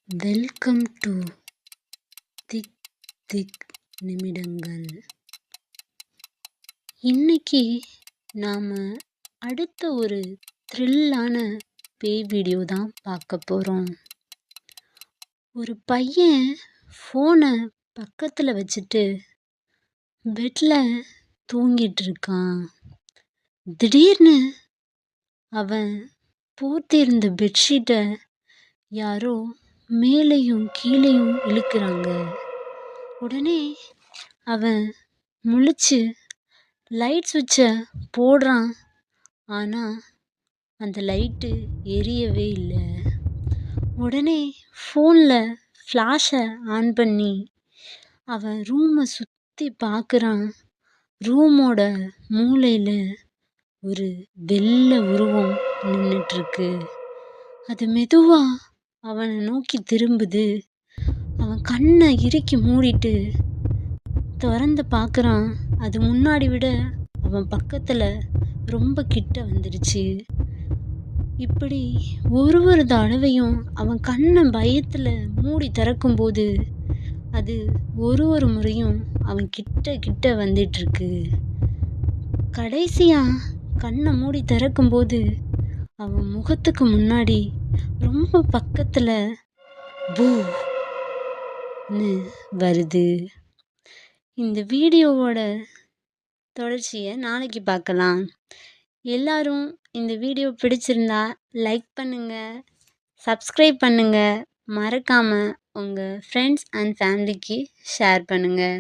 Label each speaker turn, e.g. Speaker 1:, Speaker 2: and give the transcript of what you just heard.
Speaker 1: Welcome to திக் திக் நிமிடங்கள். இன்னைக்கு நாம் அடுத்த ஒரு த்ரில்லான பேய் வீடியோ தான் பார்க்க போகிறோம். ஒரு பையன் ஃபோனை பக்கத்தில் வச்சுட்டு பெட்டில் தூங்கிட்டு இருக்கான். திடீர்னு அவன் போத்திருந்த பெட்ஷீட்டை யாரோ மேலேயும் கீழேயும் இழுக்கிறாங்க. உடனே அவன் முழிச்சு லைட் சுவிட்சை போடுறான். ஆனால் அந்த லைட்டு எரியவே இல்லை. உடனே ஃபோனில் ஃப்ளாஷை ஆன் பண்ணி அவன் ரூமை சுற்றி பார்க்குறான். ரூமோட மூலையில் ஒரு வெள்ளை உருவம் நின்றுட்டுருக்கு. அது மெதுவாக அவனை நோக்கி திரும்புது. அவன் கண்ணை இறுக்கி மூடிட்டு திறந்து பார்க்குறான். அது முன்னாடி விட அவன் பக்கத்தில் ரொம்ப கிட்ட வந்துடுச்சு. இப்படி ஒரு தடவையும் அவன் கண்ணை பயத்தில் மூடி திறக்கும்போது அது ஒரு முறையும் அவன் கிட்ட வந்துட்டுருக்கு. கடைசியாக கண்ணை மூடி திறக்கும்போது அவன் முகத்துக்கு முன்னாடி ரொம்ப பக்கத்தில் பூன்னு வருது. இந்த வீடியோவோட தொடர்ச்சியை நாளைக்கு பார்க்கலாம். எல்லாரும் இந்த வீடியோ பிடிச்சிருந்தா லைக் பண்ணுங்கள், சப்ஸ்கிரைப் பண்ணுங்கள், மறக்காமல் உங்கள் ஃப்ரெண்ட்ஸ் அண்ட் ஃபேமிலிக்கு ஷேர் பண்ணுங்கள்.